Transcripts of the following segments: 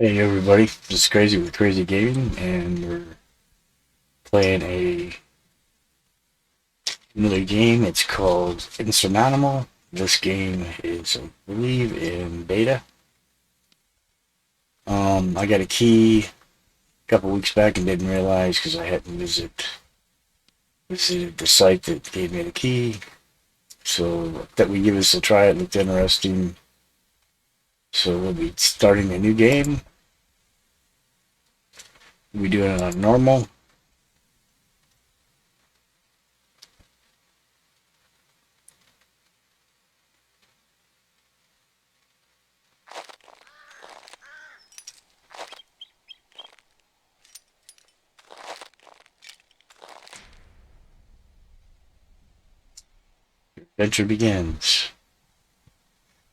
Hey everybody, this is Crazy with Crazy Gaming, and we're playing another game. It's called Insurmountable. This game is, I believe, in beta. I got a key a couple weeks back and didn't realize because I hadn't visited the site that gave me the key. So that we give this a try. It looked interesting. So we'll be starting a new game. We'll be doing it on normal. Adventure begins.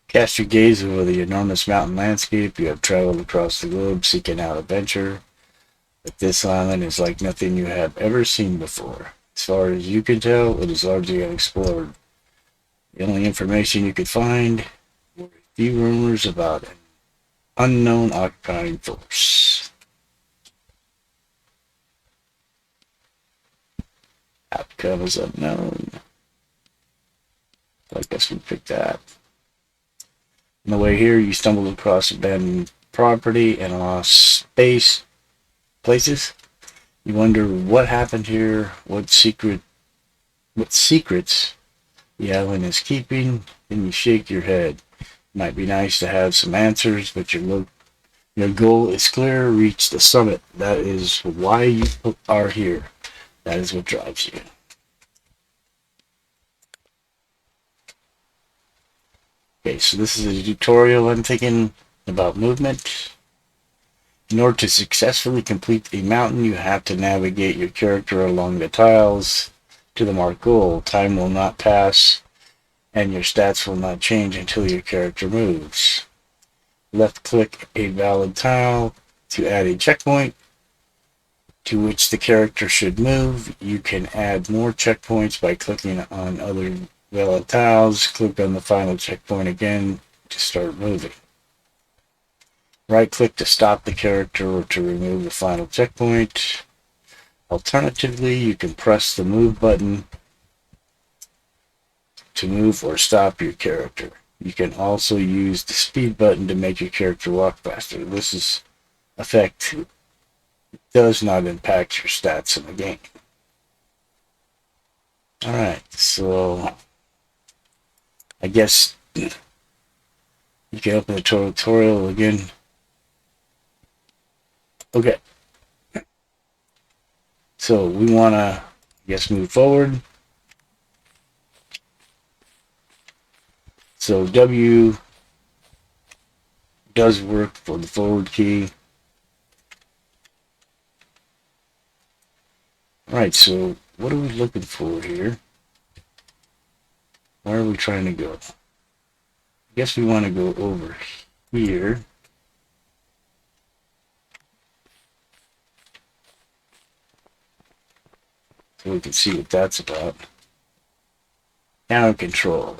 Cast your gaze over the enormous mountain landscape. You have traveled across the globe seeking out adventure, but this island is like nothing you have ever seen before. As far as you can tell, it is largely unexplored. The only information you could find were a few rumors about an unknown occupying force. Outcome is unknown. I guess we picked that. On the way here, you stumbled across abandoned property and lost places. You wonder what happened here, what secrets the island is keeping, and you shake your head. Might be nice to have some answers, but your goal is clear. Reach the summit. That is why you are here. That is what drives you. Okay, so this is a tutorial I'm thinking about movement. In order to successfully complete a mountain, you have to navigate your character along the tiles to the marked goal. Time will not pass, and your stats will not change until your character moves. Left click a valid tile to add a checkpoint to which the character should move. You can add more checkpoints by clicking on other valid tiles. Click on the final checkpoint again to start moving. Right click to stop the character or to remove the final checkpoint. Alternatively, you can press the move button to move or stop your character. You can also use the speed button to make your character walk faster. This effect does not impact your stats in the game. Alright, so I guess you can open the tutorial again. Okay. So we want to, I guess, move forward. So W does work for the forward key. Alright, so what are we looking for here? Where are we trying to go? I guess we want to go over here. So we can see what that's about. Now control.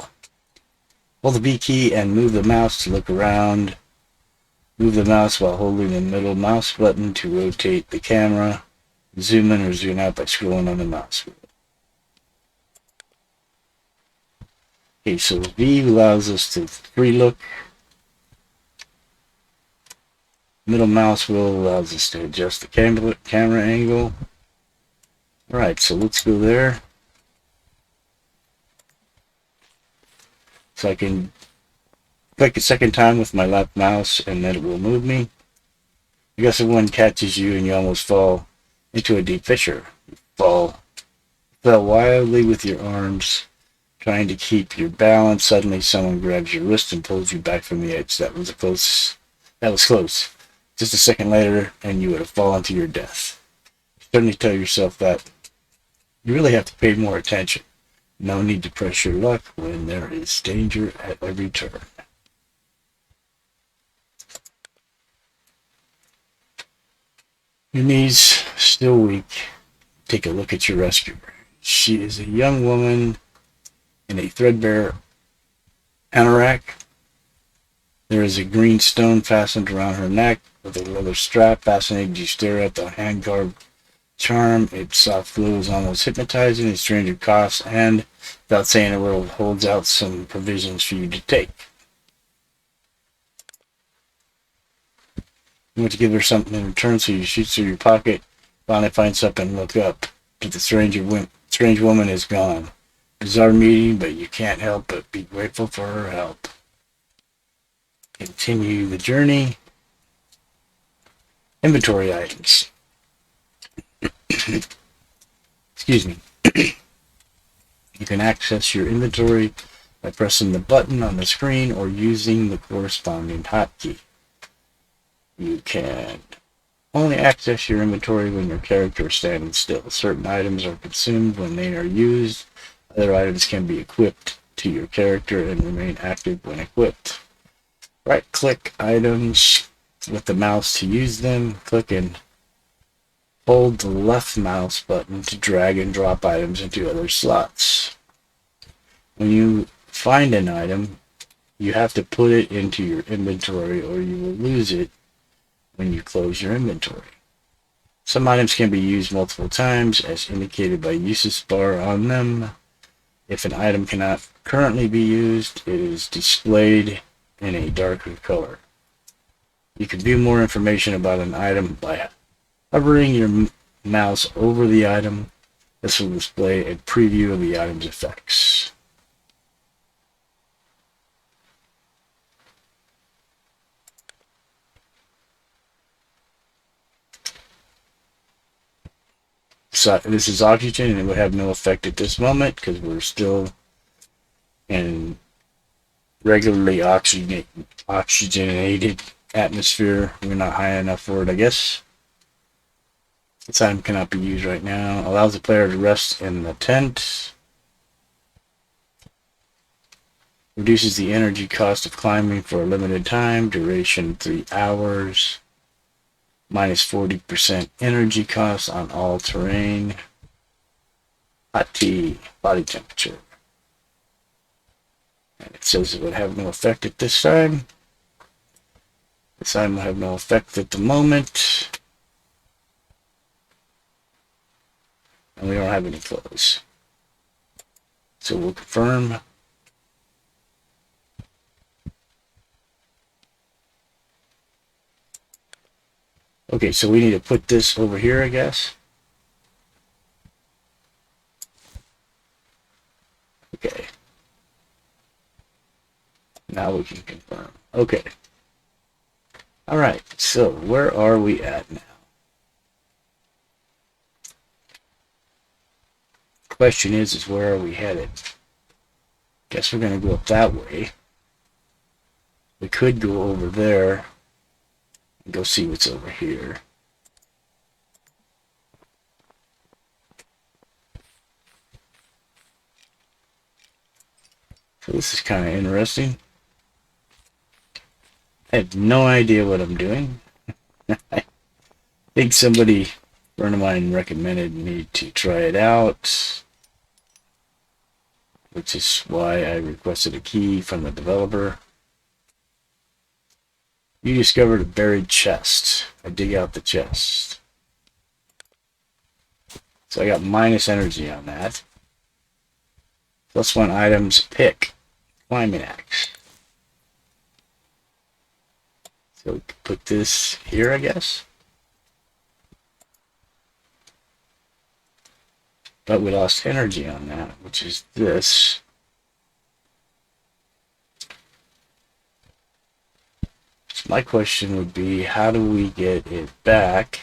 Hold the B key and move the mouse to look around. Move the mouse while holding the middle mouse button to rotate the camera. Zoom in or zoom out by scrolling on the mouse wheel. Okay, so V allows us to free look. Middle mouse wheel allows us to adjust the camera angle. Alright, so let's go there. So I can click a second time with my left mouse and then it will move me. I guess if one catches you and you almost fall into a deep fissure. You fell wildly with your arms, trying to keep your balance. Suddenly someone grabs your wrist and pulls you back from the edge. That was close. Just a second later and you would have fallen to your death. Certainly tell yourself that you really have to pay more attention. No need to press your luck when there is danger at every turn. Your knees still weak. Take a look at your rescuer. She is a young woman in a threadbare anorak. There is a green stone fastened around her neck with a leather strap. Fascinated, you stare at the hand-carved charm. Its soft glow is almost hypnotizing. A stranger coughs and, without saying a word, holds out some provisions for you to take. You want to give her something in return, so you shoot through your pocket, finally find something, look up. But the strange woman is gone. Bizarre meeting, but you can't help but be grateful for her help. Continue the journey. Inventory items. Excuse me. You can access your inventory by pressing the button on the screen or using the corresponding hotkey. You can only access your inventory when your character is standing still. Certain items are consumed when they are used. Other items can be equipped to your character and remain active when equipped. Right-click items with the mouse to use them. Click and hold the left mouse button to drag and drop items into other slots. When you find an item, you have to put it into your inventory or you will lose it when you close your inventory. Some items can be used multiple times as indicated by uses bar on them. If an item cannot currently be used, it is displayed in a darker color. You can view more information about an item by hovering your mouse over the item. This will display a preview of the item's effects. So this is oxygen, and it would have no effect at this moment because we're still in regularly oxygenated atmosphere. We're not high enough for it, I guess. This item cannot be used right now. Allows the player to rest in the tent. Reduces the energy cost of climbing for a limited time. Duration 3 hours. Minus 40% energy cost on all terrain. Hot tea, body temperature. And it says it would have no effect at this time. This item will have no effect at the moment. And we don't have any clothes. So we'll confirm. Okay, so we need to put this over here, I guess. Okay. Now we can confirm. Okay. All right, so where are we at now? Question is where are we headed? Guess we're going to go up that way. We could go over there and go see what's over here. So this is kind of interesting. I have no idea what I'm doing. I think a friend of mine recommended me to try it out, which is why I requested a key from the developer. You discovered a buried chest. I dig out the chest. So I got minus energy on that. +1 items pick. Climbing axe. So we can put this here, I guess. But we lost energy on that, which is this. So my question would be, how do we get it back?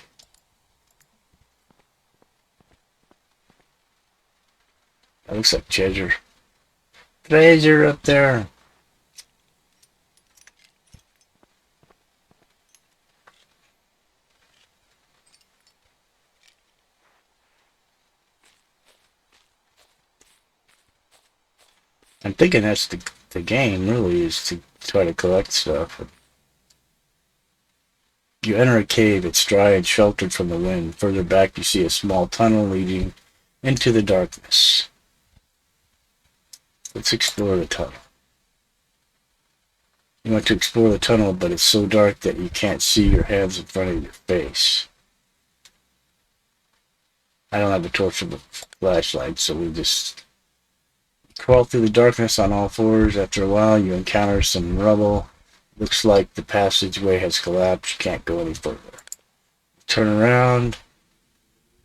That looks like treasure. Treasure up there. I'm thinking that's the game, really, is to try to collect stuff. You enter a cave. It's dry and sheltered from the wind. Further back, you see a small tunnel leading into the darkness. Let's explore the tunnel. You want to explore the tunnel, but it's so dark that you can't see your hands in front of your face. I don't have a torch or a flashlight, so we just crawl through the darkness on all fours. After a while, you encounter some rubble. Looks like the passageway has collapsed. You can't go any further. Turn around.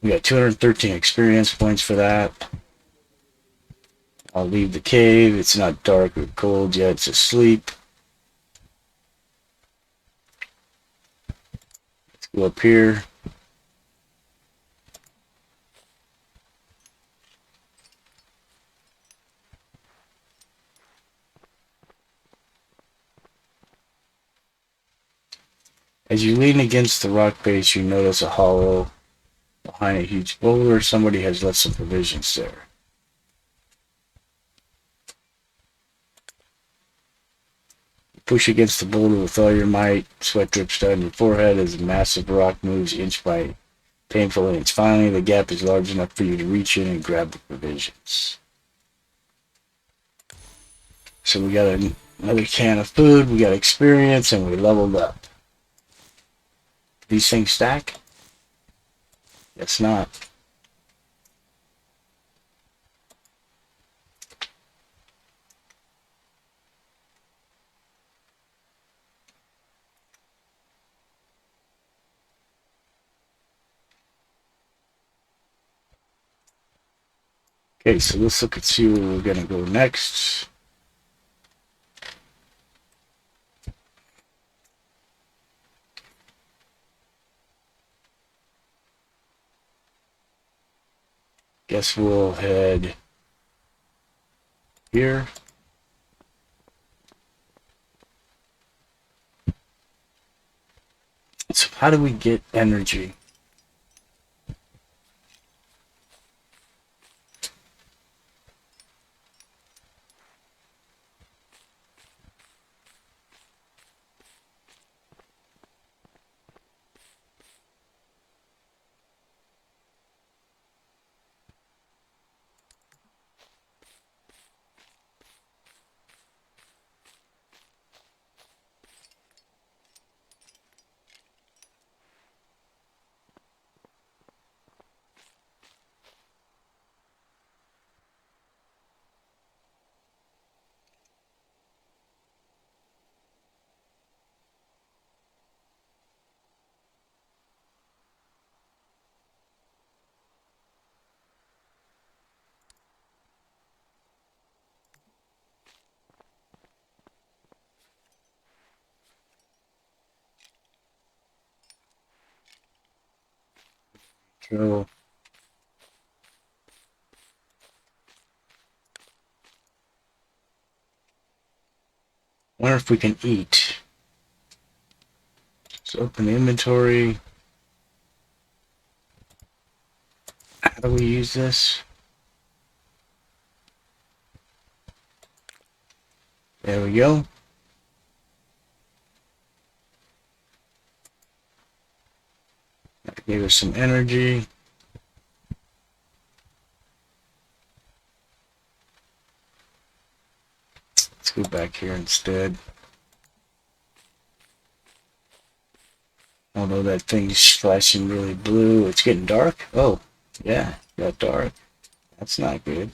We got 213 experience points for that. I'll leave the cave. It's not dark or cold yet. It's asleep. Let's go up here. As you lean against the rock base, you notice a hollow behind a huge boulder. Somebody has left some provisions there. You push against the boulder with all your might. Sweat drips down your forehead as a massive rock moves inch by painful inch. Finally, the gap is large enough for you to reach in and grab the provisions. So we got another can of food, we got experience, and we leveled up. These things stack? Guess not. Okay, so let's look and see where we're going to go next. Guess we'll head here. So how do we get energy? So wonder if we can eat. Let's open the inventory. How do we use this? There we go. That gave us some energy. Let's go back here instead. Although that thing's flashing really blue. It's getting dark. Oh, yeah, got dark. That's not good.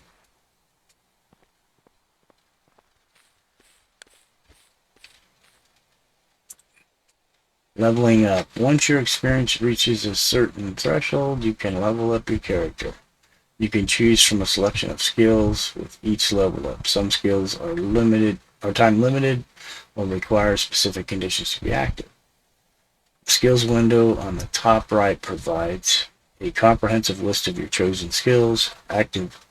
Leveling up. Once your experience reaches a certain threshold, you can level up your character. You can choose from a selection of skills with each level up. Some skills are time limited, or require specific conditions to be active. The skills window on the top right provides a comprehensive list of your chosen skills. Active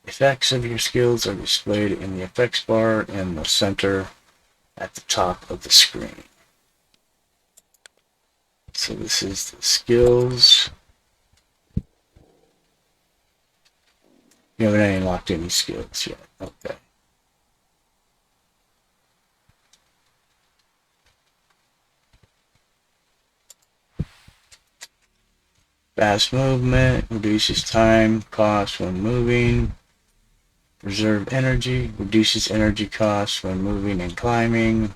effects of your skills are displayed in the effects bar in the center at the top of the screen. So this is the skills. You haven't unlocked any skills yet. Okay. Fast movement reduces time cost when moving. Reserve energy reduces energy costs when moving and climbing.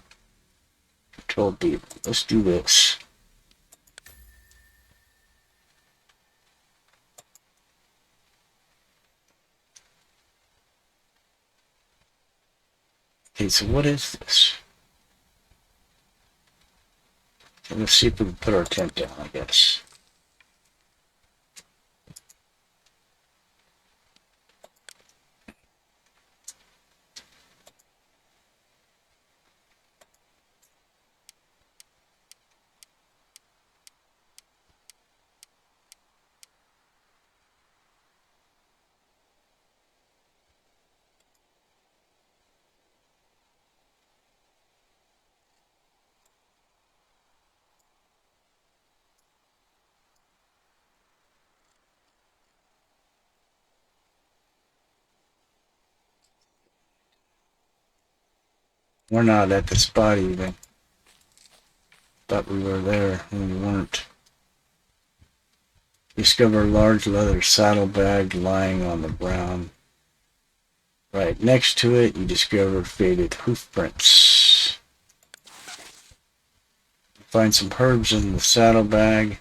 Control B. Let's do this. Okay, so what is this? So let's see if we can put our tent down, I guess. We're not at the spot even. Thought we were there when we weren't. Discover a large leather saddlebag lying on the ground. Right next to it, you discover faded hoof prints. Find some herbs in the saddlebag.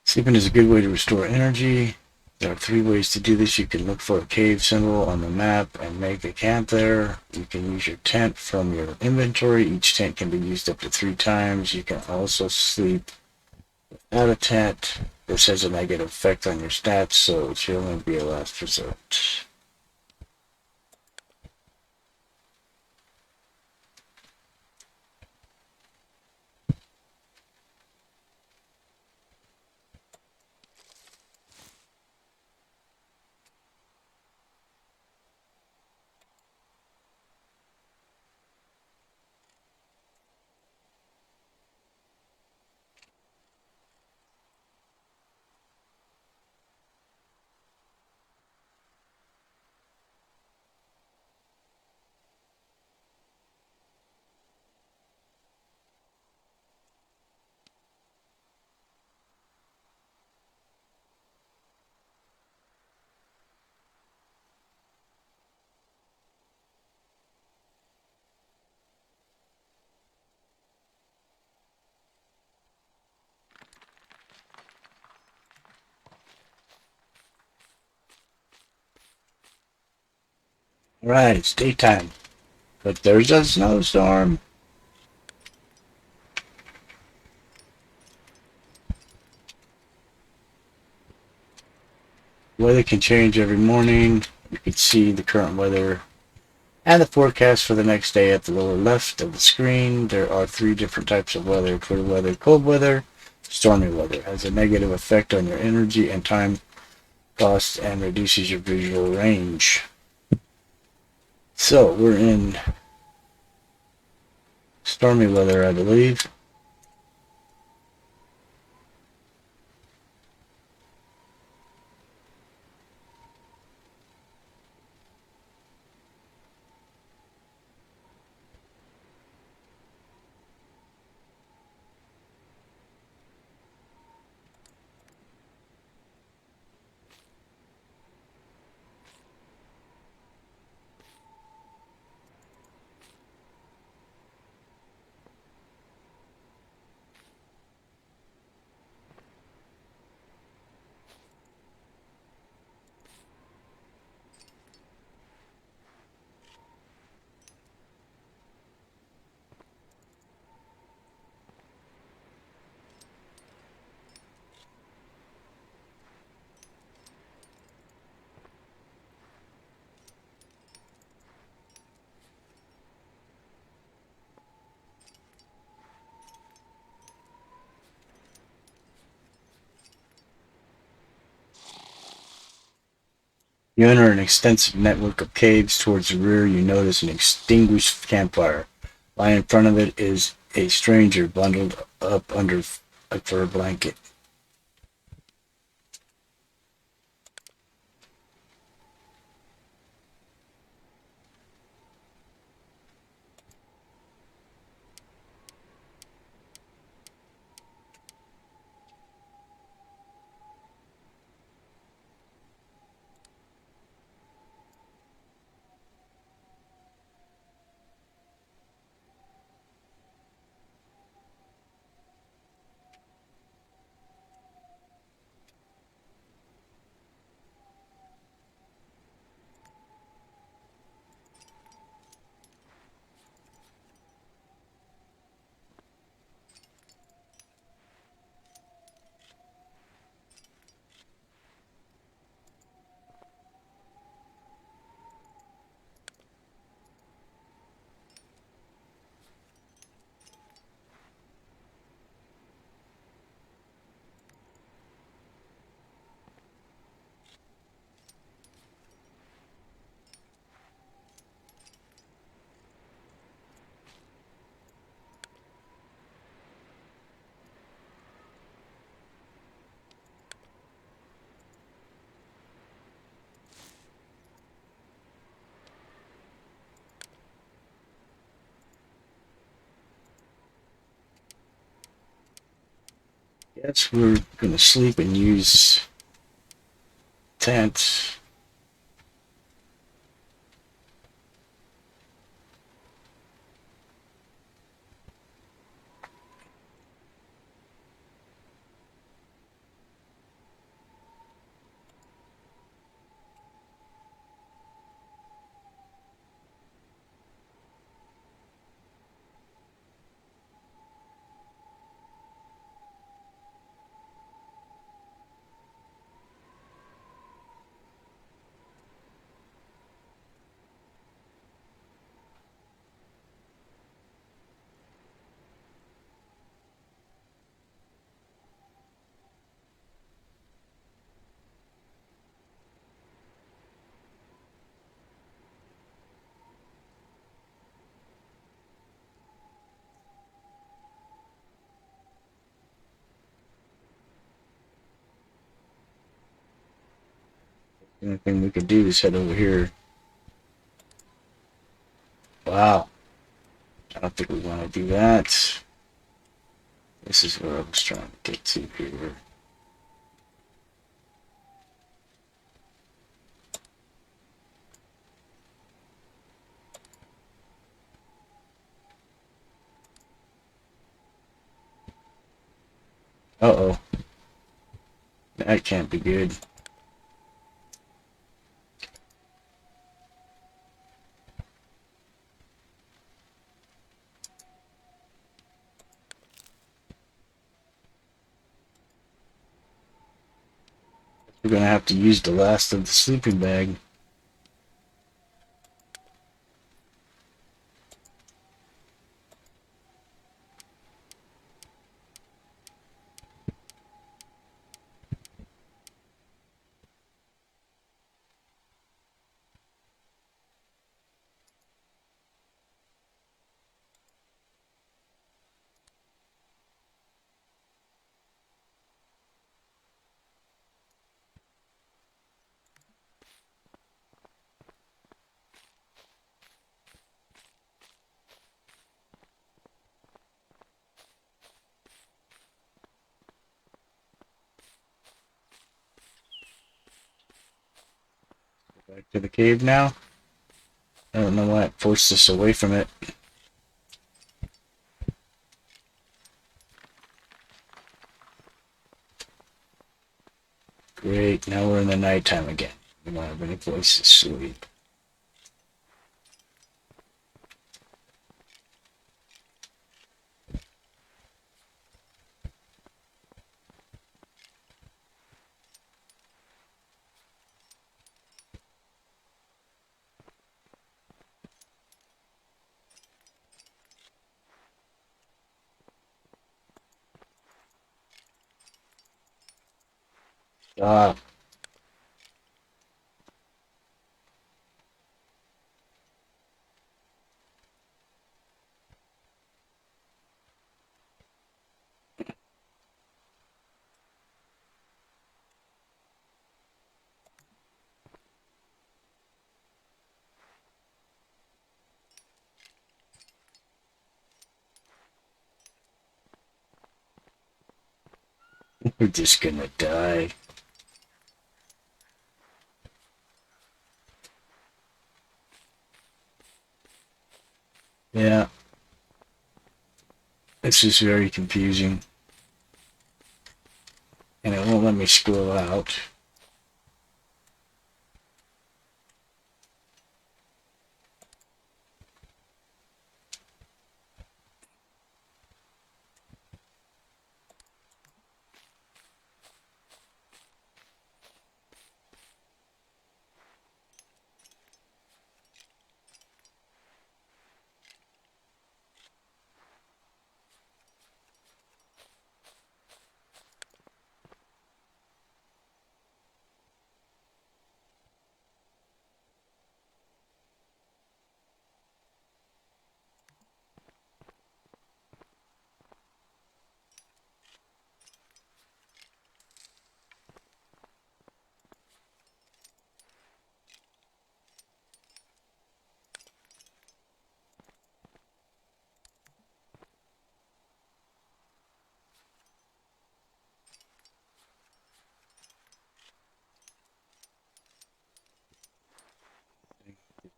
Sleeping is a good way to restore energy. There are 3 ways to do this. You can look for a cave symbol on the map and make a camp there. You can use your tent from your inventory. Each tent can be used up to 3 times. You can also sleep without a tent. This has a negative effect on your stats, so it should only be a last resort. Alright, it's daytime. But there's a snowstorm. Weather can change every morning. You can see the current weather and the forecast for the next day at the lower left of the screen. There are 3 different types of weather. Clear weather, cold weather, stormy weather. It has a negative effect on your energy and time costs and reduces your visual range. So we're in stormy weather, I believe. You enter an extensive network of caves. Towards the rear, you notice an extinguished campfire. Lying in front of it is a stranger bundled up under a fur blanket. Guess we're gonna sleep and use tent. The only thing we could do is head over here. Wow. I don't think we want to do that. This is where I was trying to get to here. Uh-oh. That can't be good. We're gonna have to use the last of the sleeping bag. Back to the cave now. I don't know why it forced us away from it. Great, now we're in the nighttime again. We don't have any place to sleep. Ah, we're just gonna die. Yeah, this is very confusing. And it won't let me scroll out.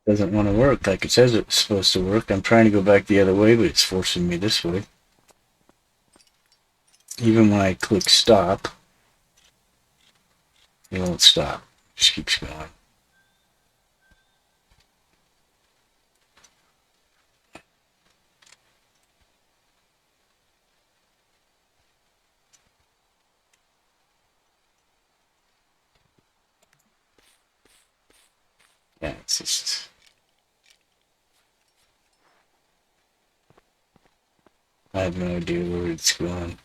Doesn't want to work like it says it's supposed to work. I'm trying to go back the other way, but it's forcing me this way. Even when I click stop, it won't stop. It just keeps going. Yeah, it's just... I have no idea where it's going.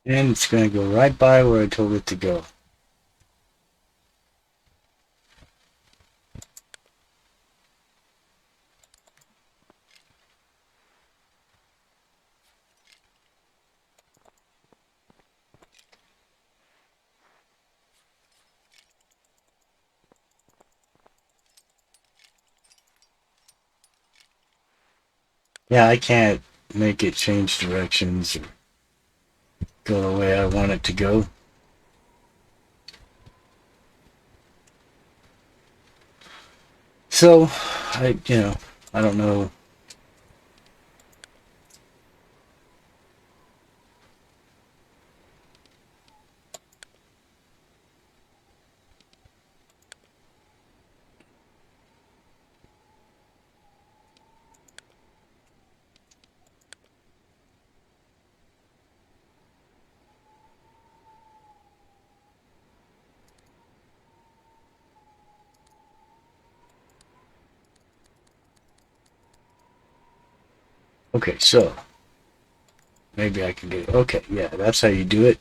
And it's going to go right by where I told it to go. Yeah, I can't make it change directions or go the way I want it to go. So, I don't know. Okay, so maybe I can do it. Okay, yeah, that's how you do it.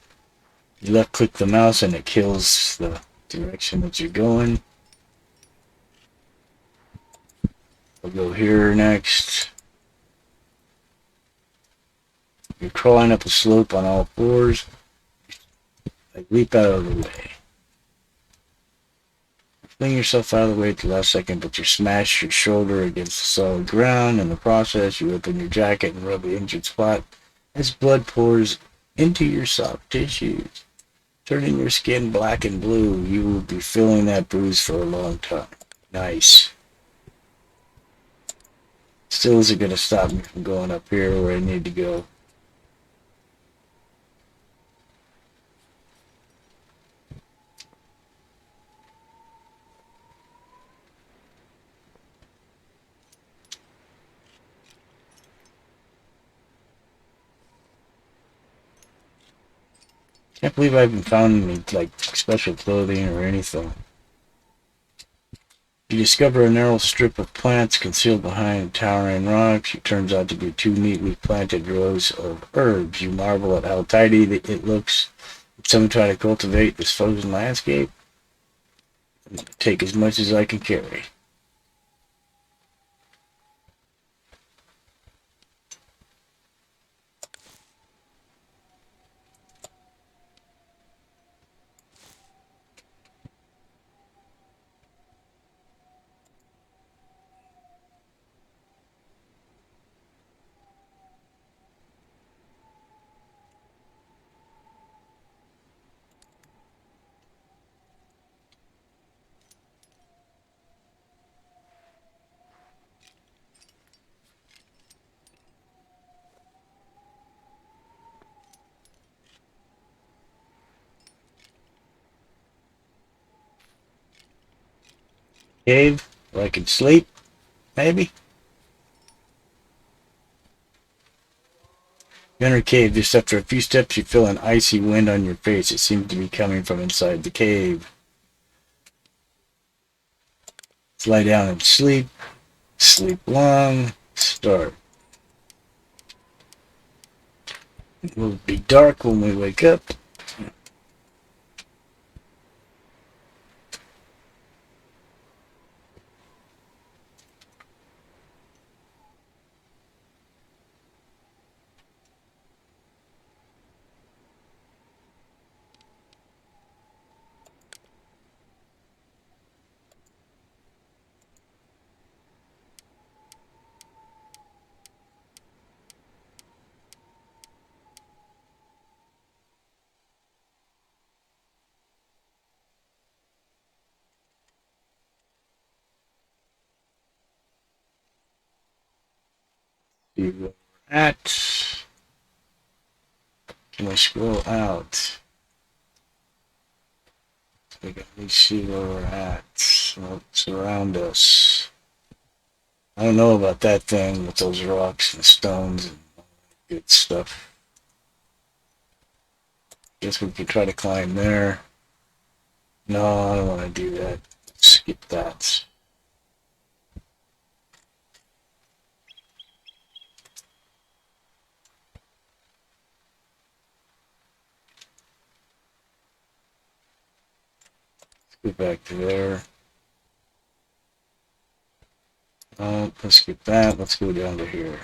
You left click the mouse and it kills the direction that you're going. We'll go here next. You're crawling up a slope on all fours. Like leap out of the way. Fling yourself out of the way at the last second, but you smash your shoulder against the solid ground. In the process, you open your jacket and rub the injured spot as blood pours into your soft tissues, turning your skin black and blue. You will be feeling that bruise for a long time. Nice. Still isn't going to stop me from going up here where I need to go. Can't believe I haven't found any like special clothing or anything. You discover a narrow strip of plants concealed behind towering rocks. It turns out to be two neatly planted rows of herbs. You marvel at how tidy it looks. Some try to cultivate this frozen landscape. Take as much as I can carry. Cave, where I can sleep, maybe? You enter a cave. Just after a few steps, you feel an icy wind on your face. It seems to be coming from inside the cave. Let's lie down and sleep. Sleep long. Start. It will be dark when we wake up. See where we're at. Can we scroll out? We can at least see where we're at. What's around us. I don't know about that thing with those rocks and stones and good stuff. Guess we could try to climb there. No, I don't want to do that. Skip that. Let's go back to there. Let's skip that. Let's go down to here.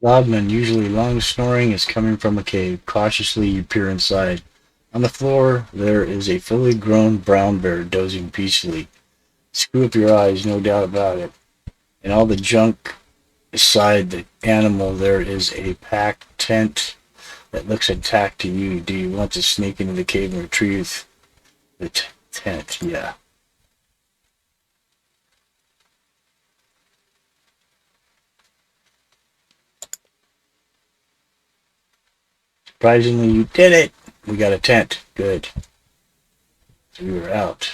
Loud and unusually long snoring is coming from a cave. Cautiously, you peer inside. On the floor, there is a fully grown brown bear dozing peacefully. Screw up your eyes, no doubt about it. And all the junk beside the animal, there is a packed tent that looks intact to you. Do you want to sneak into the cave and retrieve the tent? Yeah. Surprisingly, you did it. We got a tent. Good. So we were out.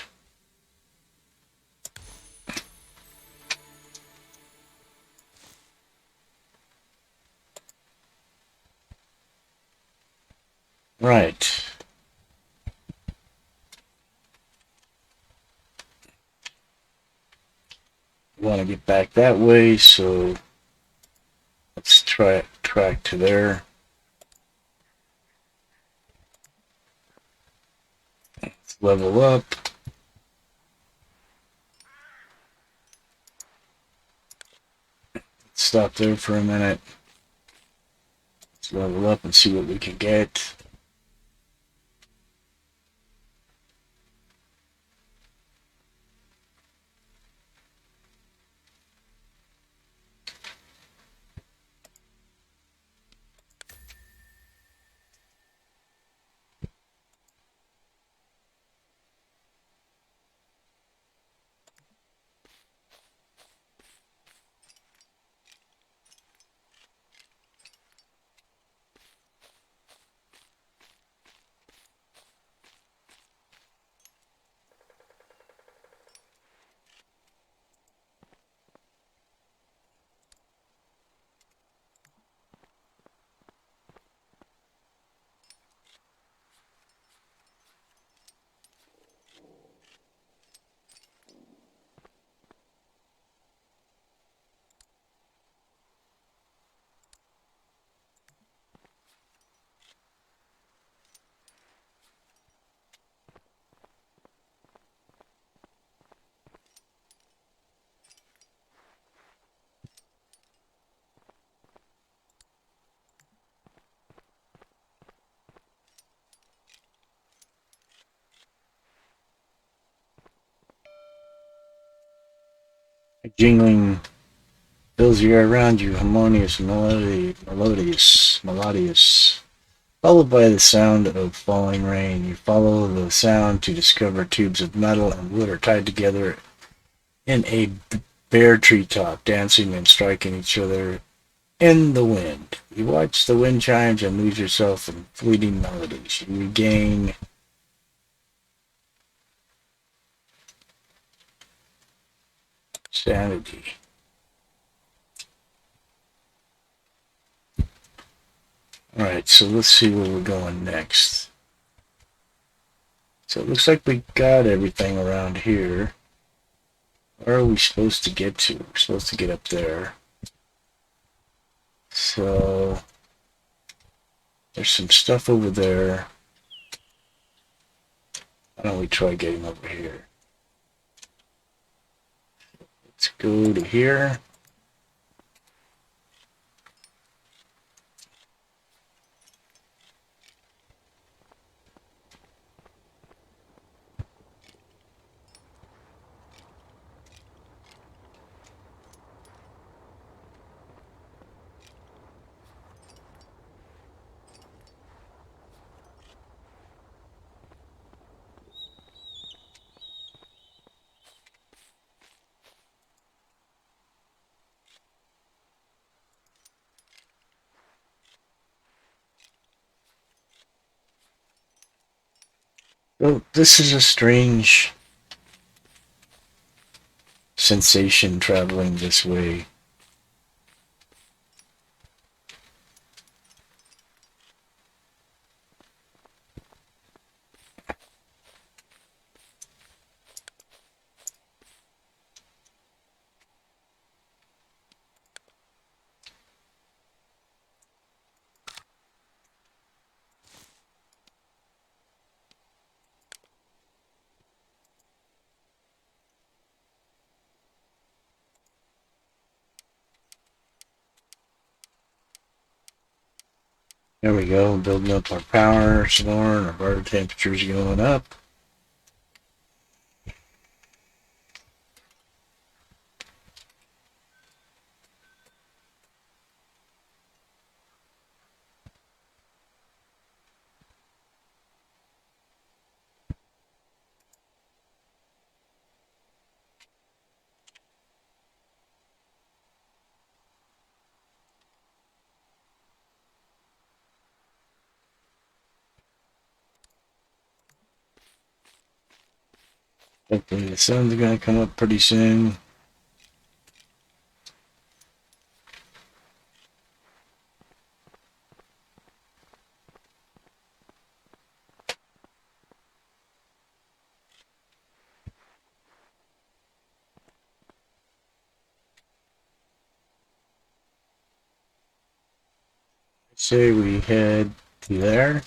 Right. We want to get back that way, so let's try track to there. Let's level up. Let's stop there for a minute. Let's level up and see what we can get. A jingling fills the air around you, harmonious, melodious, followed by the sound of falling rain. You follow the sound to discover tubes of metal and wood are tied together in a bare treetop, dancing and striking each other in the wind. You watch the wind chimes and lose yourself in fleeting melodies. You regain sanity. Alright, so let's see where we're going next. So it looks like we got everything around here. Where are we supposed to get to? We're supposed to get up there. So there's some stuff over there. Why don't we try getting over here? Let's go to here. Well, this is a strange sensation traveling this way. There we go, building up our power some more, and our water temperature's going up. Hopefully the sun's gonna come up pretty soon. Say we head to there.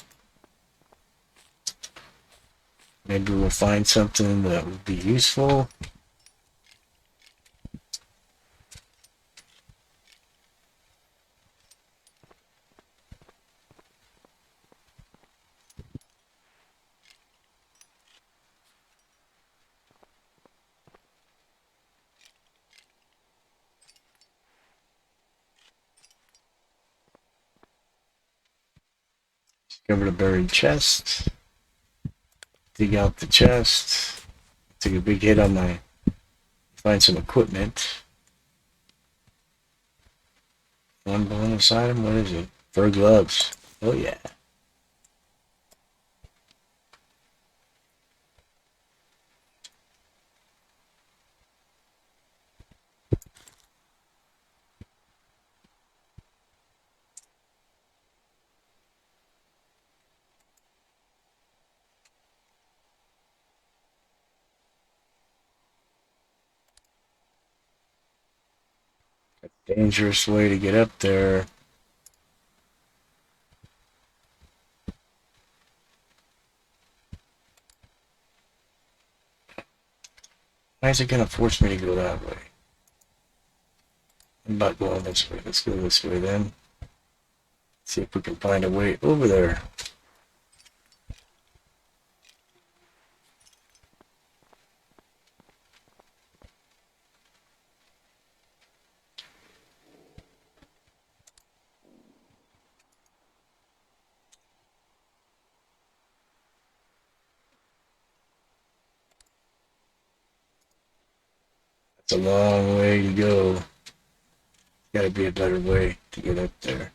Maybe we'll find something that would be useful. Discovered a buried chest. Dig out the chest. Take a big hit on my. Find some equipment. One bone inside him. What is it? Fur gloves. Oh yeah. Dangerous way to get up there. Why is it gonna force me to go that way? I'm not going this way. Let's go this way then. See if we can find a way over there. It's a long way to go. Gotta be a better way to get up there.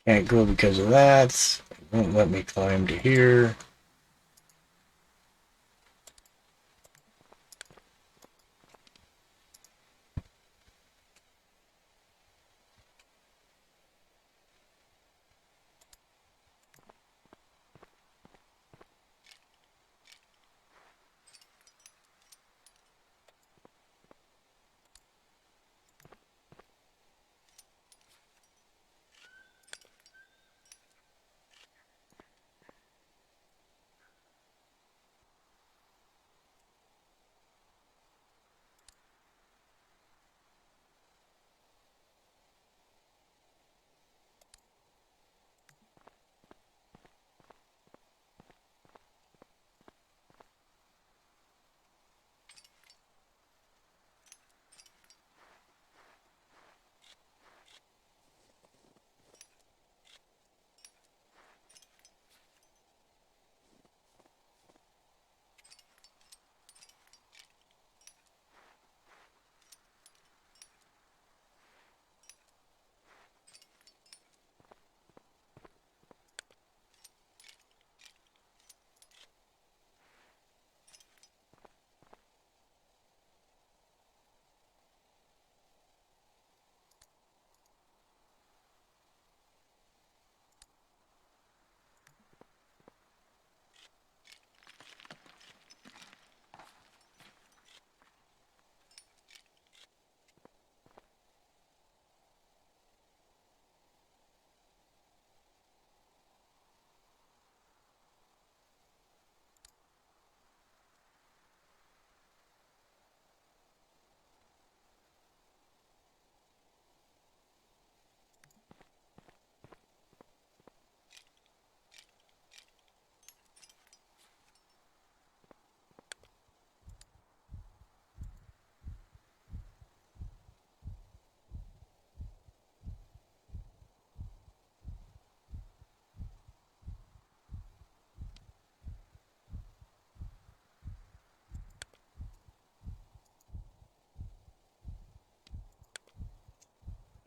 Can't go because of that. It won't let me climb to here.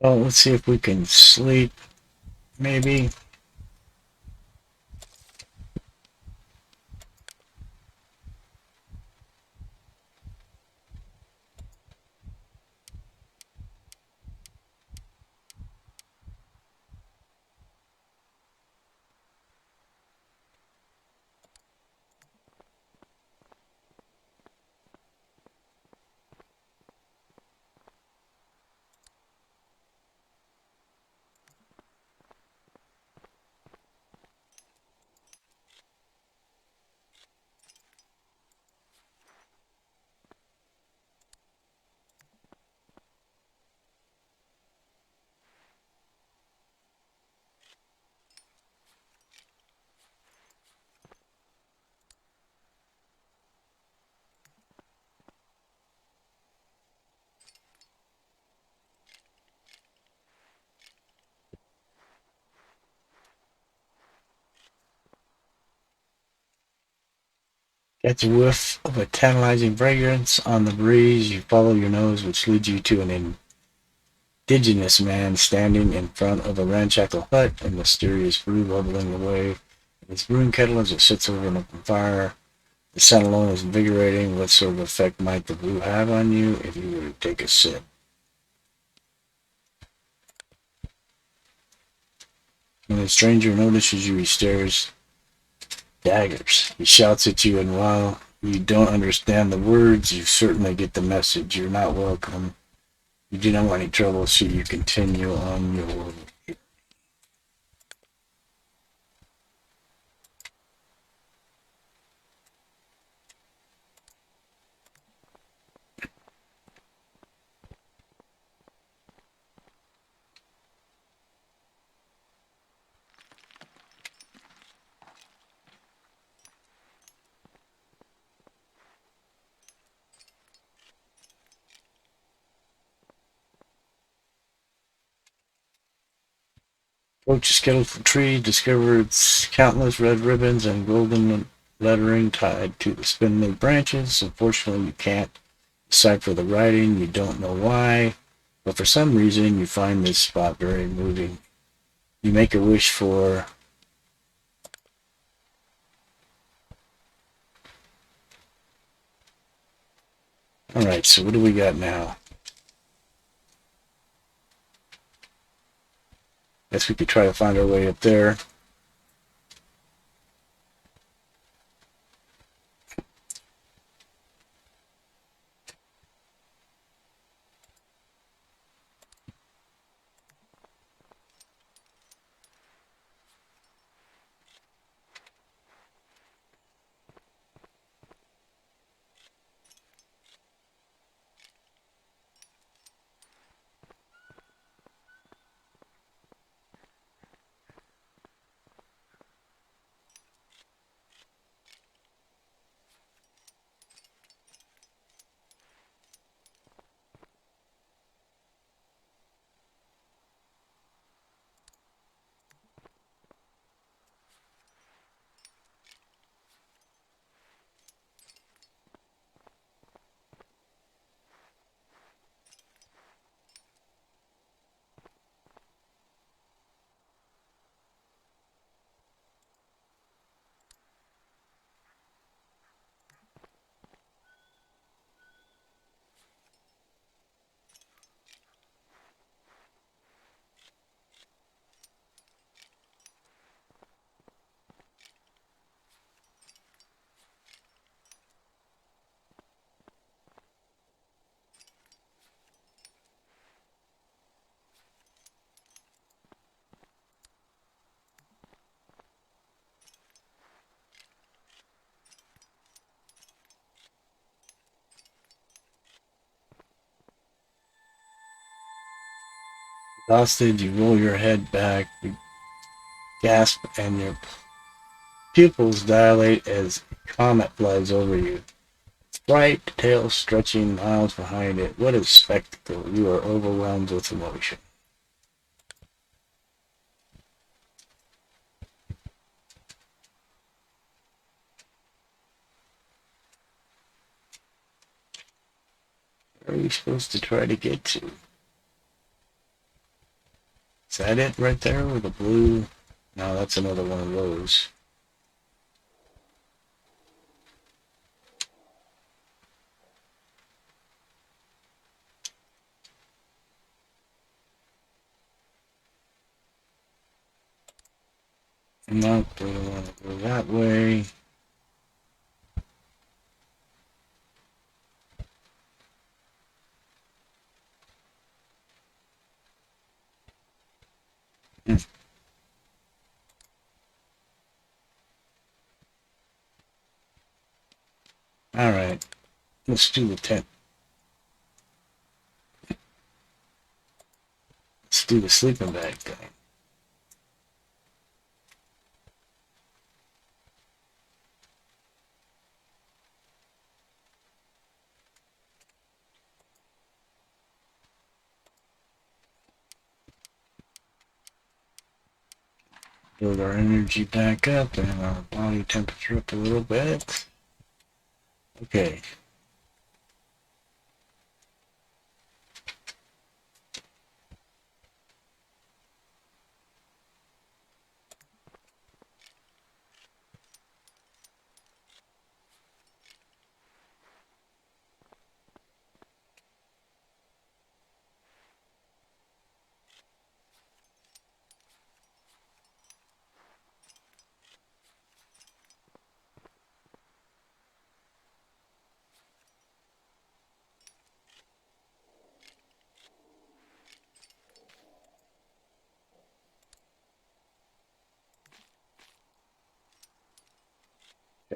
Well, let's see if we can sleep, maybe. Catch a whiff of a tantalizing fragrance on the breeze. You follow your nose, which leads you to an indigenous man standing in front of a ramshackle hut, a mysterious brew bubbling away in his brewing kettle as it sits over an open fire. The scent alone is invigorating. What sort of effect might the brew have on you if you were to take a sip? When the stranger notices you, he stares daggers. He shouts at you, and while you don't understand the words, you certainly get the message. You're not welcome. You do not want any trouble, so you continue on your way. Approach a skeletal tree, discover its countless red ribbons and golden lettering tied to the spindly branches. Unfortunately, you can't decipher the writing. You don't know why, but for some reason, you find this spot very moving. You make a wish for. Alright, so what do we got now? Guess we could try to find our way up there. Exhausted, you roll your head back, you gasp, and your pupils dilate as a comet flies over you. Bright tail stretching miles behind it. What a spectacle! You are overwhelmed with emotion. Where are we supposed to try to get to? that it right there with the blue? No, that's another one of those. Nope, we don't want to go that way. Alright, let's do the tent. Let's do the sleeping bag thing. Build our energy back up and our body temperature up a little bit. Okay.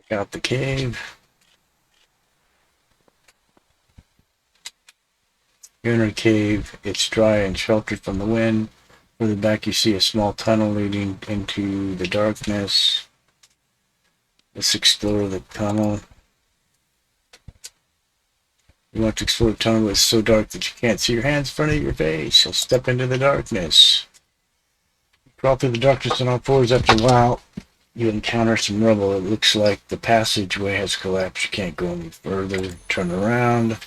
Check out the cave. You're in a cave. It's dry and sheltered from the wind. Further back, you see a small tunnel leading into the darkness. Let's explore the tunnel. You want to explore the tunnel, but it's so dark that you can't see your hands in front of your face. So step into the darkness. Crawl through the darkness on all fours. After a while, you encounter some rubble. It looks like the passageway has collapsed. You can't go any further. Turn around.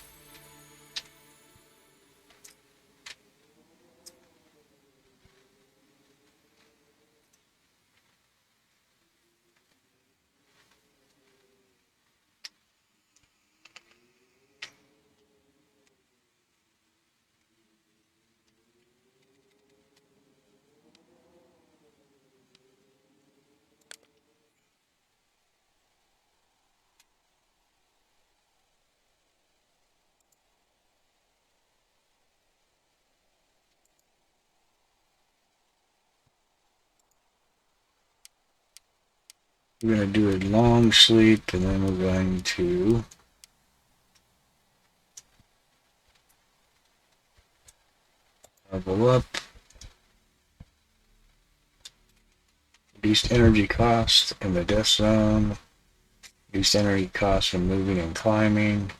We're going to do a long sleep, and then we're going to level up. Reduced energy cost in the death zone. Reduced energy cost from moving and climbing.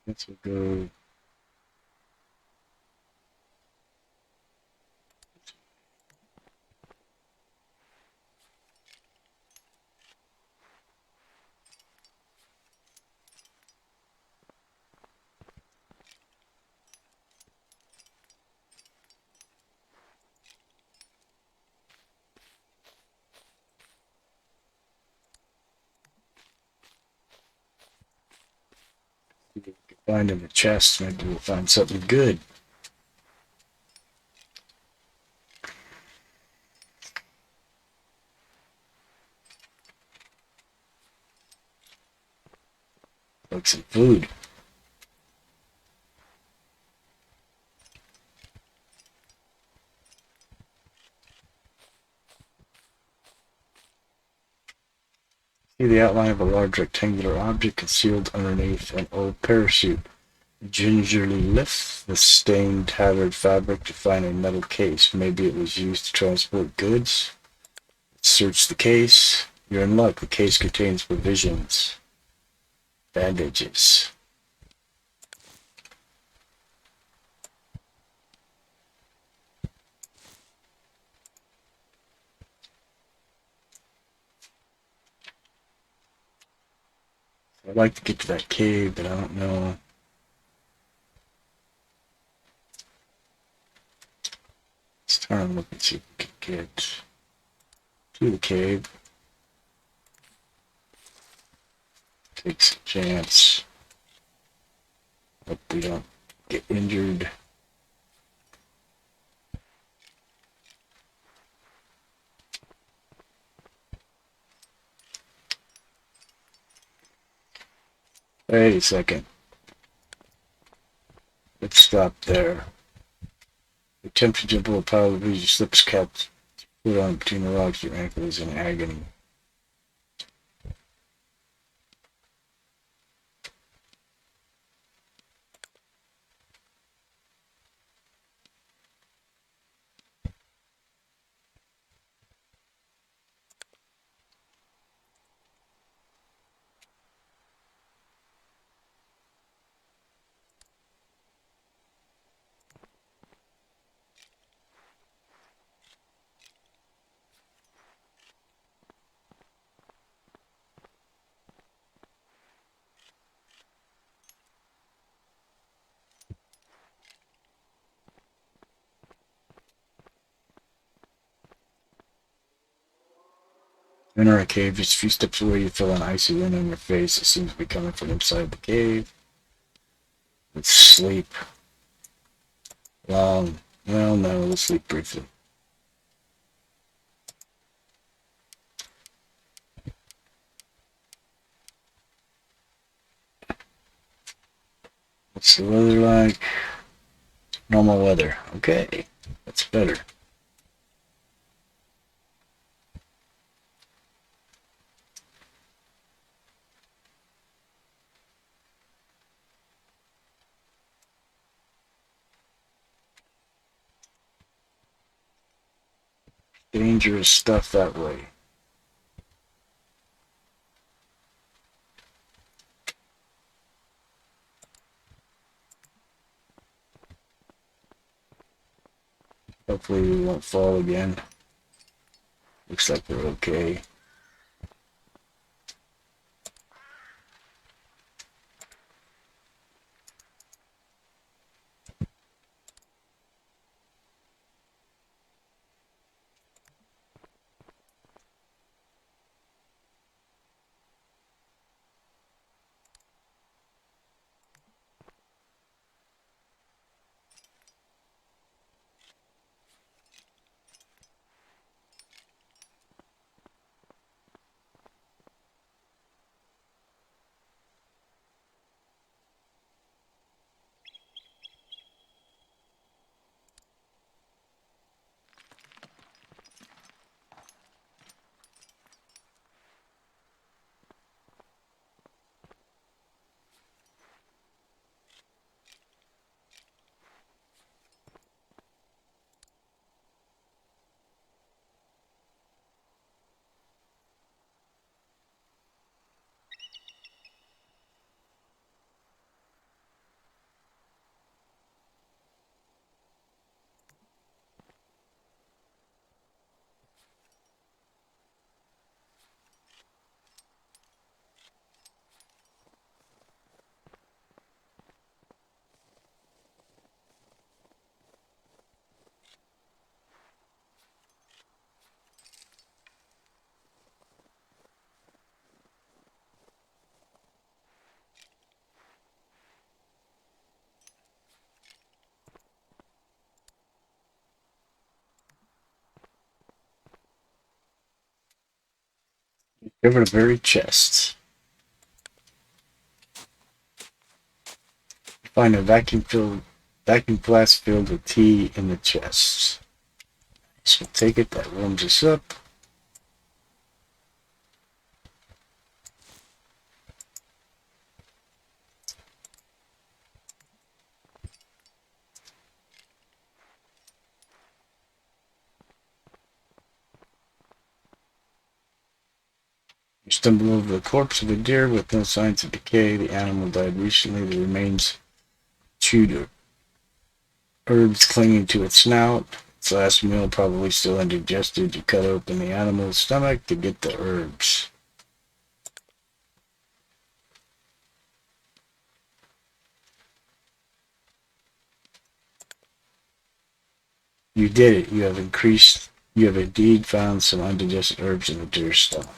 Let's go. See what we can find in the chest. Maybe we'll find something good. Like some food. See the outline of a large rectangular object concealed underneath an old parachute. Gingerly lift the stained, tattered fabric to find a metal case. Maybe it was used to transport goods. Search the case. You're in luck. The case contains provisions. Bandages. I'd like to get to that cave, but I don't know. Let's turn and look and see if we can get to the cave. Takes a chance. Hope we don't get injured. Wait a second. Let's stop there. Attempt to jump over a pile of leaves, your slips kept put on between the rocks, your ankle is in agony. Enter a cave. Just a few steps away, you feel an icy wind on your face. It seems to be coming from inside the cave. Let's sleep. Long. Well, no, let's sleep briefly. What's the weather like? Normal weather. Okay, that's better. Dangerous stuff that way. Hopefully we won't fall again. Looks like we're okay. Cover the very chest. Find a vacuum flask filled with tea in the chest. So take it, that warms us up. You stumble over the corpse of a deer with no signs of decay. The animal died recently. The remains chewed herbs clinging to its snout. Its last meal probably still undigested. You cut open the animal's stomach to get the herbs. You did it. You have indeed found some undigested herbs in the deer's stomach.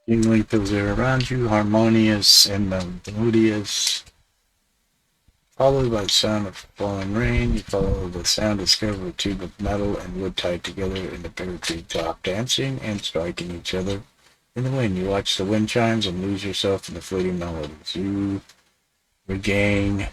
Jingling fills the air around you, harmonious and melodious, followed by the sound of falling rain. You follow the sound, discover a tube of metal and wood tied together in a pear tree top, dancing and striking each other in the wind. You watch the wind chimes and lose yourself in the fleeting melodies. You regain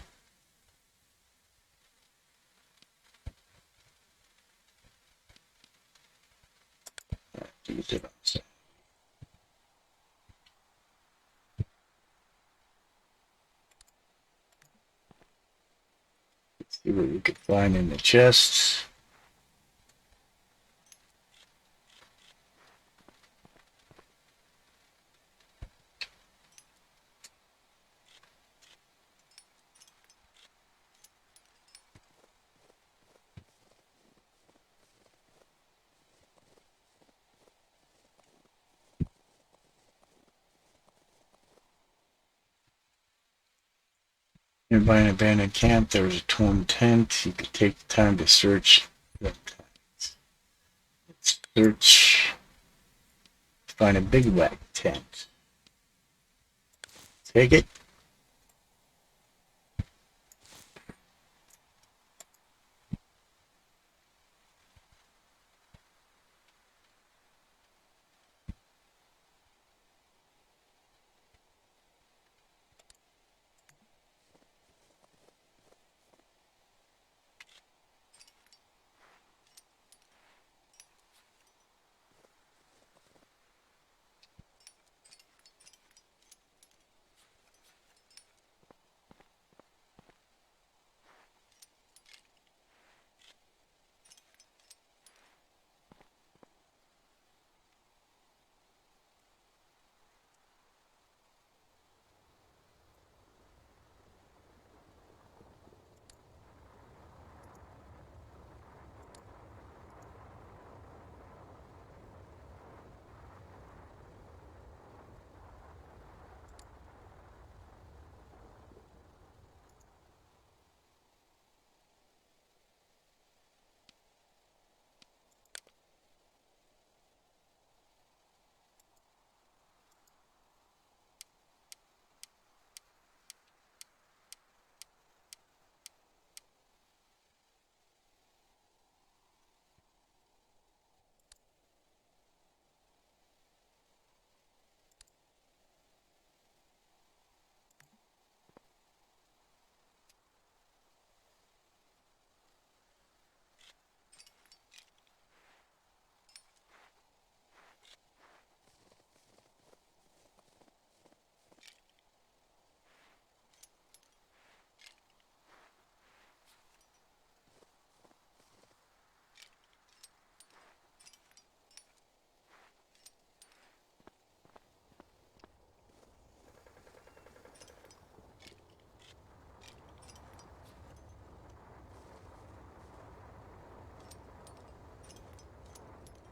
see what you can find in the chests. Nearby an abandoned camp, there was a torn tent. You could take the time to search. Search. Find a big whack tent. Take it.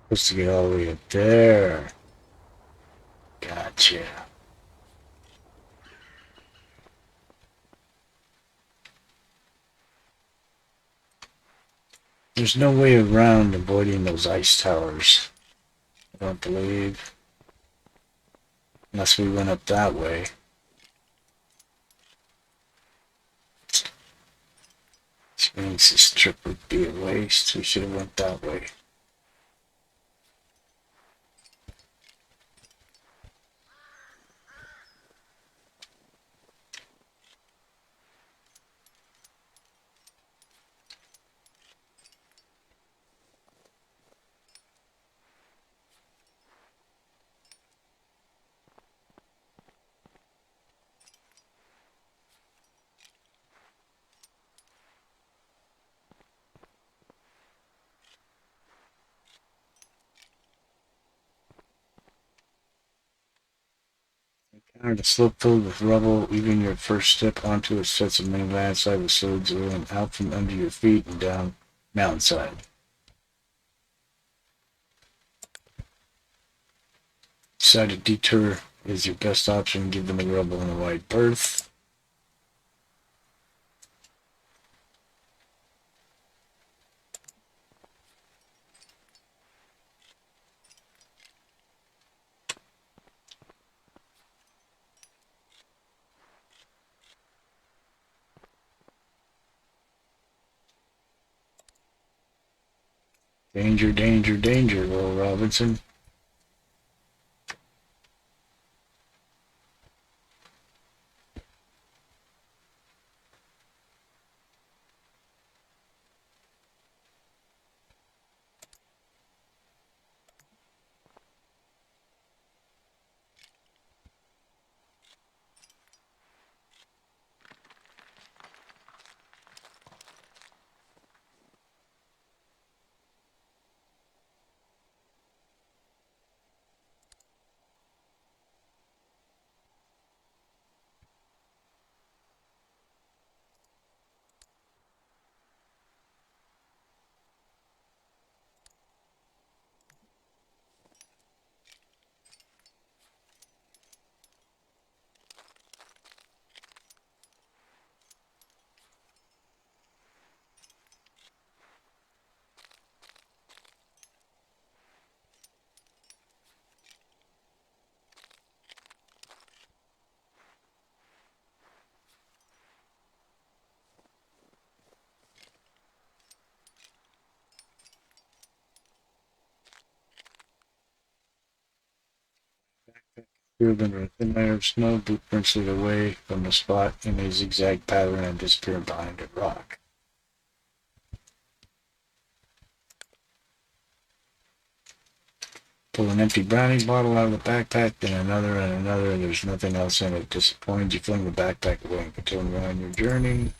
Supposed to get all the way up there. Gotcha. There's no way around avoiding those ice towers. I don't believe. Unless we went up that way. Which means this trip would be a waste. We should have went that way. Encountered a slope filled with rubble. Even your first step onto it sets a mini landslide with slides rolling out from under your feet and down mountainside. Decide a detour is your best option. Give them the rubble and a wide berth. Danger, danger, danger, Will Robinson. Through under a thin layer of snow, blueprints lead away from the spot in a zigzag pattern and disappear behind a rock. Pull an empty brownie bottle out of the backpack, then another and another, and there's nothing else in it. Disappointed, you fling the backpack away and continue on your journey.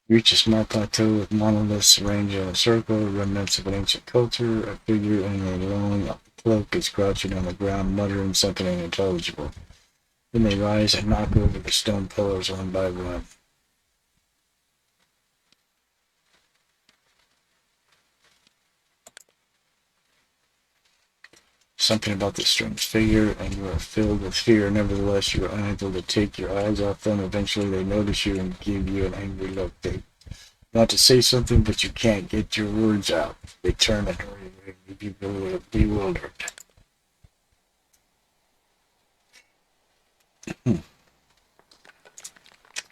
Reach a small plateau with monoliths arranged in a circle, remnants of an ancient culture. A figure in a long cloak is crouching on the ground, muttering something unintelligible. Then they rise and knock over the stone pillars one by one. Something about this strange figure, and you are filled with fear. Nevertheless, you are unable to take your eyes off them. Eventually, they notice you and give you an angry look. They want to say something, but you can't get your words out. They turn and hurry away, leave you bewildered.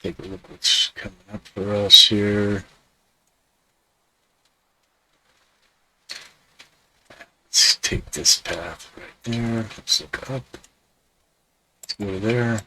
Take a look what's coming up for us here. Let's take this path right there. Let's look up. Let's go to there.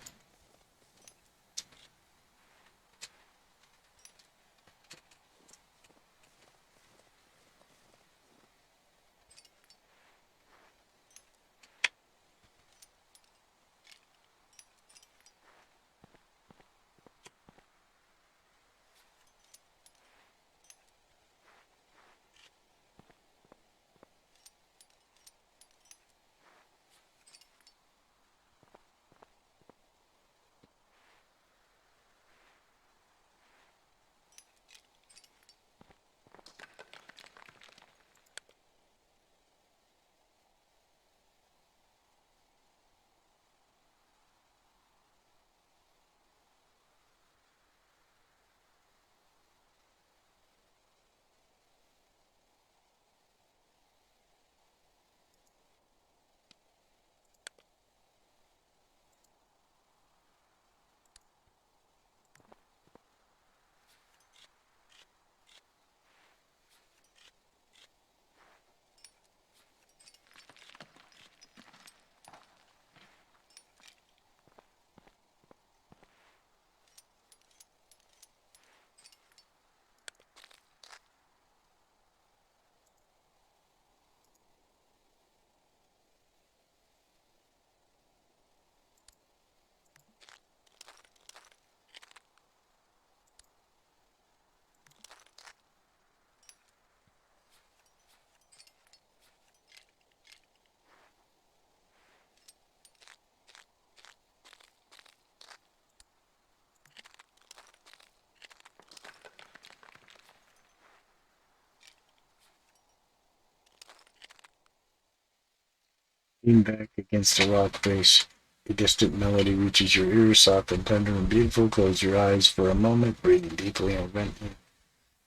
Lean back against the rock face. A distant melody reaches your ears, soft and tender and beautiful. Close your eyes for a moment, breathing deeply and venting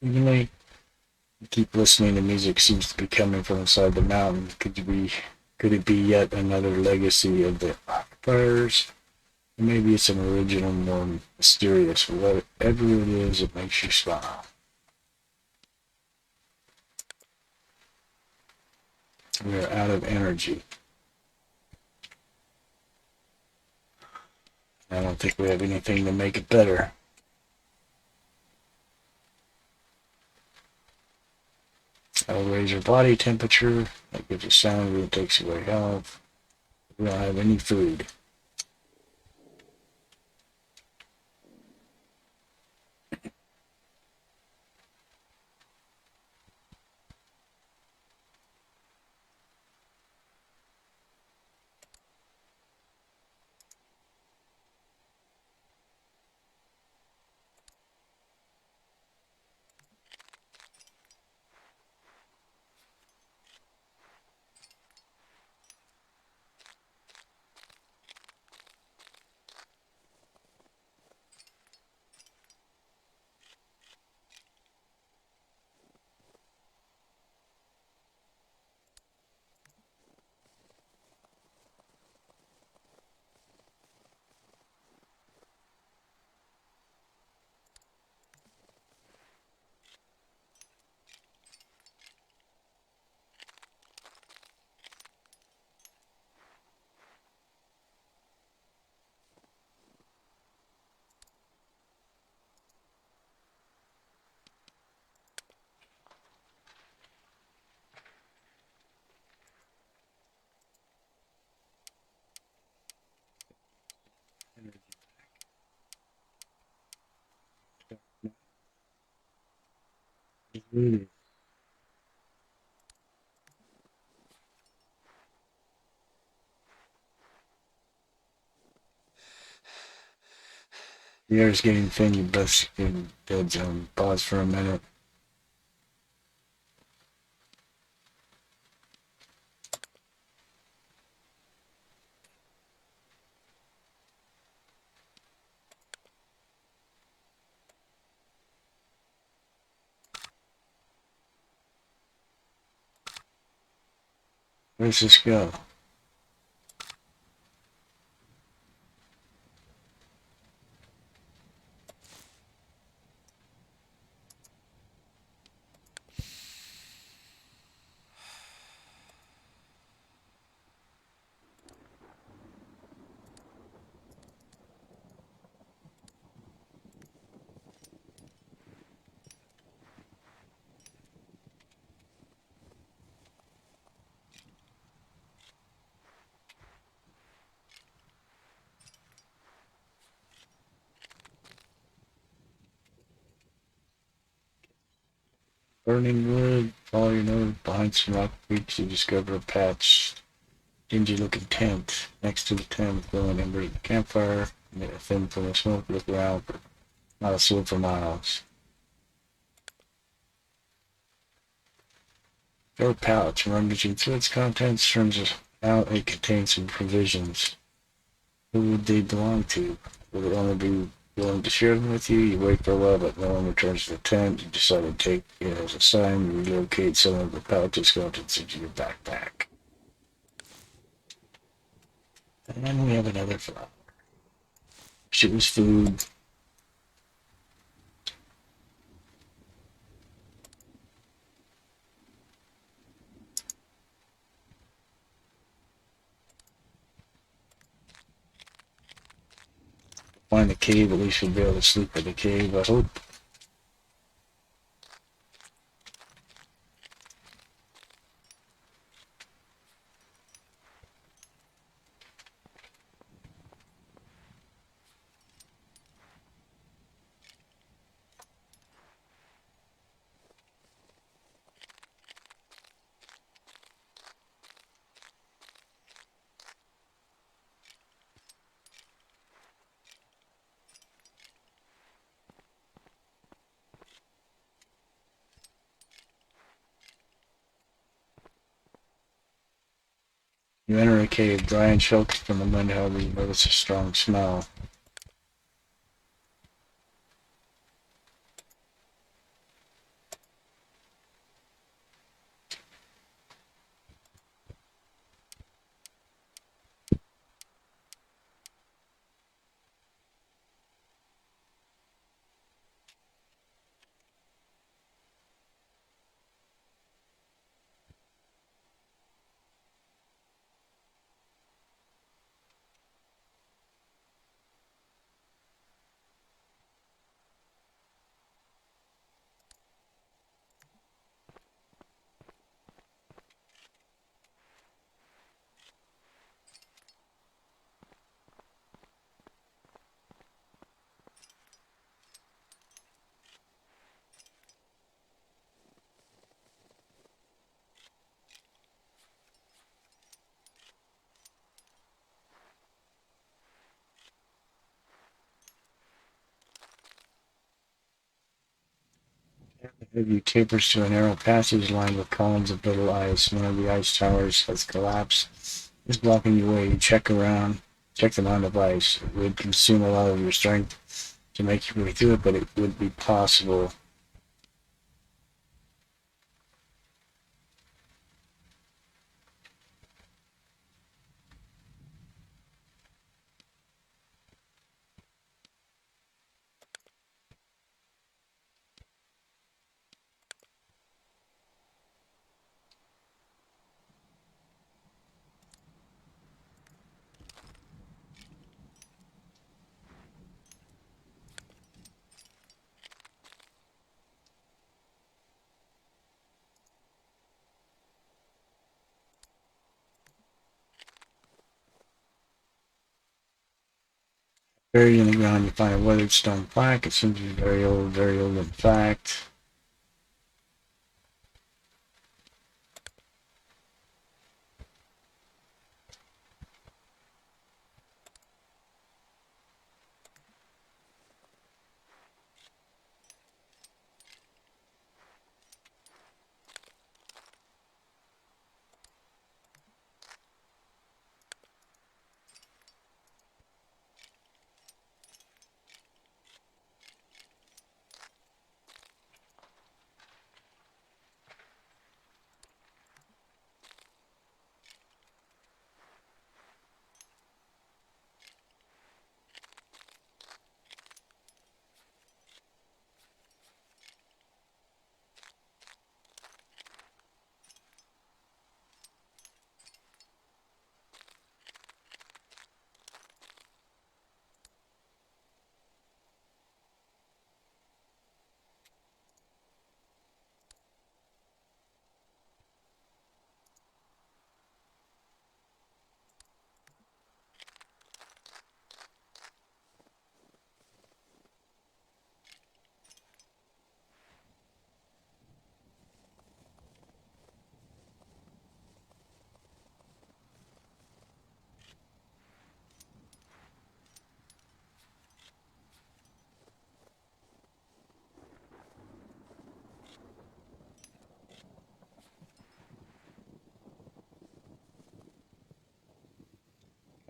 evenly. Keep listening. The music seems to be coming from inside the mountain. Could it be yet another legacy of the occupiers? Or maybe it's an original, more mysterious. Whatever it is, it makes you smile. We are out of energy. I don't think we have anything to make it better. That'll raise your body temperature. That gives you sound. It takes away health. We don't have any food. Mm. The air's getting thin, you best in dead zone. Pause for a minute. Where's this go? Burning wood. Follow your nose behind some rock creeks. You discover a patch. Dingy looking tent. Next to the tent, glowing embers of the campfire. Made a thin film of smoke. Look around. Not a soul for miles. Your pouch, rummaging through its contents, turns out it contains some provisions. Who would they belong to? Would it only be willing to share them with you? You wait for a while, but no one returns to the tent. You decide to take it as a sign. You relocate some of the pouches, contents into your backpack. And then we have another flower. Shit was food. Find the cave, at least you'll be able to sleep in the cave, I hope. You enter a cave, dry and sheltered from the wind, however, you notice a strong smell. The view tapers to a narrow passage lined with columns of little ice. One of the ice towers has collapsed. It's blocking your way. You check around, check the amount of ice. It would consume a lot of your strength to make your way through it, but it would be possible. Buried in the ground, you find a weathered stone plaque. It seems to be very old in fact.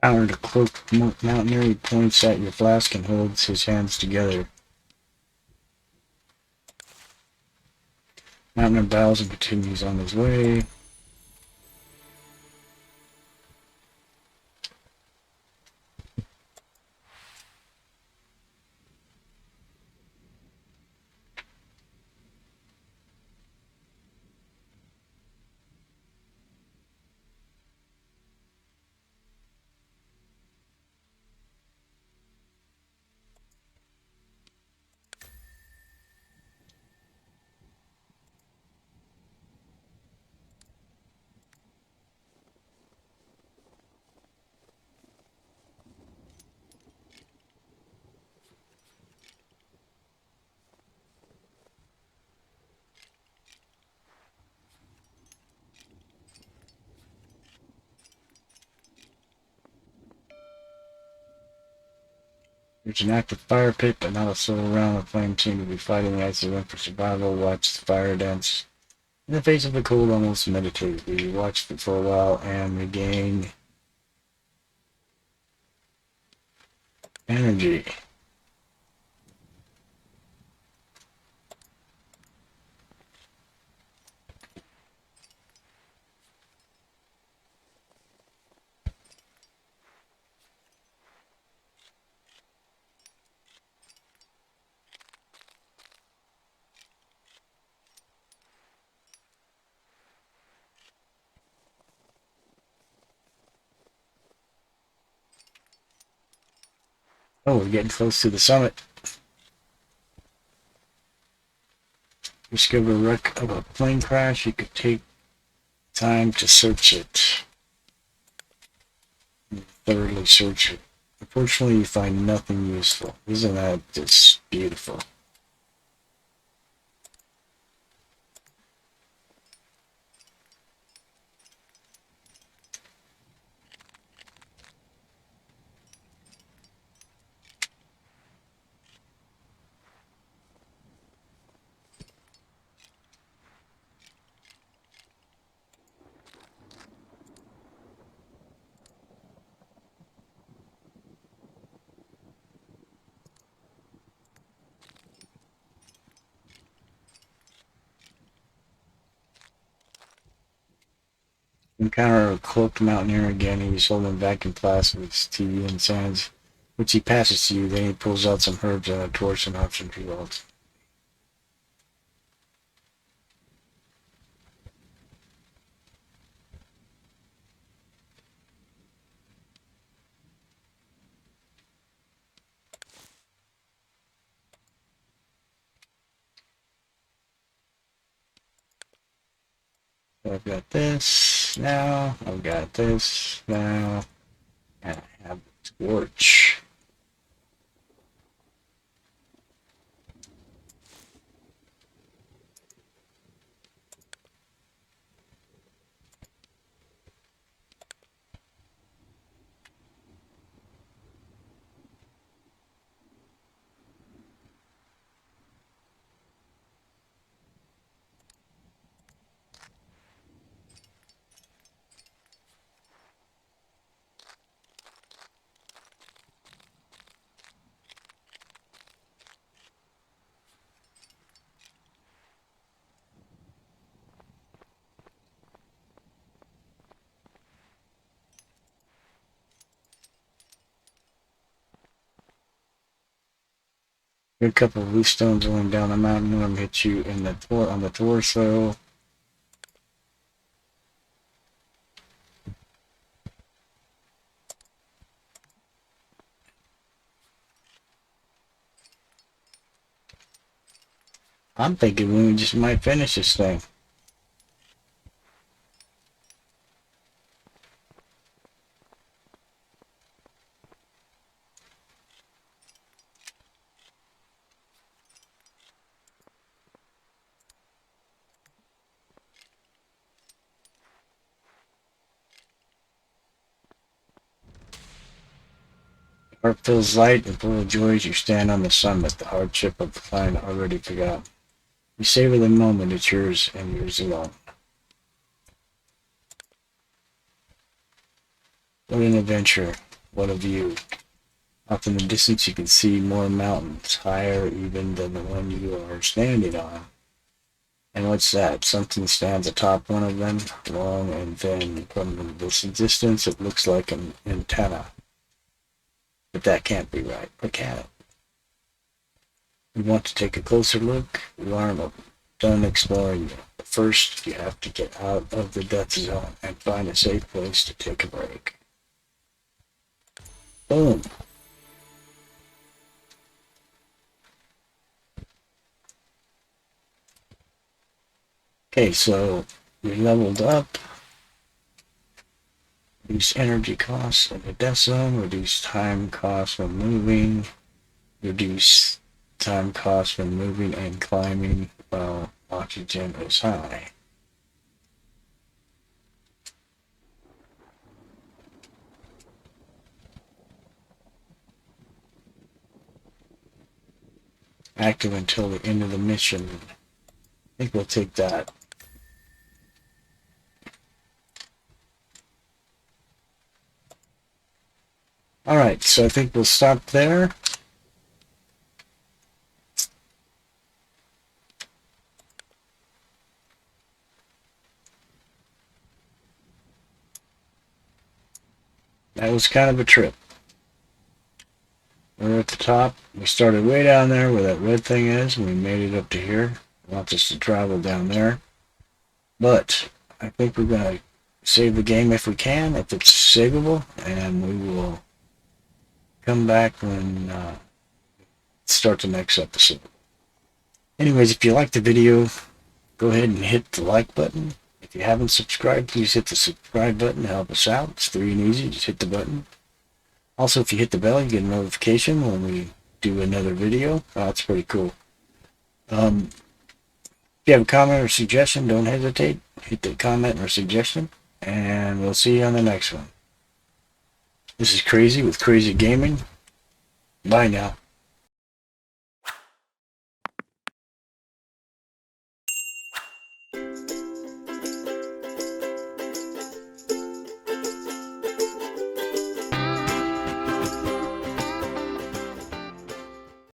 Encounter the cloaked mountaineer. He points at your flask and holds his hands together. Mountaineer bows and continues on his way. There's an active fire pit, but not a soul around. The flames seem to be fighting as they went for survival. Watch the fire dance. In the face of the cold, almost meditatively. You watch it for a while and regain energy. Oh, we're getting close to the summit. Discover a wreck of a plane crash. You could take time to search it. Thoroughly search it. Unfortunately, you find nothing useful. Isn't that just beautiful? Encounter a cloaked mountaineer again. He's holding a vacuum flask with his tea in his hands, which he passes to you. Then he pulls out some herbs and a torch and option for you all. So I've got this now. I've got this now. And I have the torch. A couple of loose stones rolling down the mountain. One hit you in the on the torso. I'm thinking we just might finish this thing. Heart feels light and full of joy as you stand on the summit. The hardship of the climb already forgot. You savor the moment. It's yours and yours alone. What an adventure. What a view. Off in the distance you can see more mountains, higher even than the one you are standing on. And what's that? Something stands atop one of them, long and thin. From this distance it looks like an antenna. But that can't be right. Or can it? We want to take a closer look. We aren't done exploring yet. But first, you have to get out of the death zone and find a safe place to take a break. Boom. Okay, so we leveled up. Reduce energy costs in the death zone. Reduce time costs when moving. Reduce time costs when moving and climbing while oxygen is high. Active until the end of the mission. I think we'll take that. Alright, so I think we'll stop there. That was kind of a trip. We're at the top. We started way down there where that red thing is, and we made it up to here. It wants us to travel down there. But I think we're going to save the game if we can, if it's savable, and we will come back when start the next episode. Anyways, if you liked the video, go ahead and hit the like button. If you haven't subscribed, please hit the subscribe button to help us out. It's free and easy. Just hit the button. Also, if you hit the bell, you get a notification when we do another video. That's pretty cool. If you have a comment or suggestion, don't hesitate. Hit the comment or suggestion, and we'll see you on the next one. This is Crazy with Crazy Gaming. Bye now.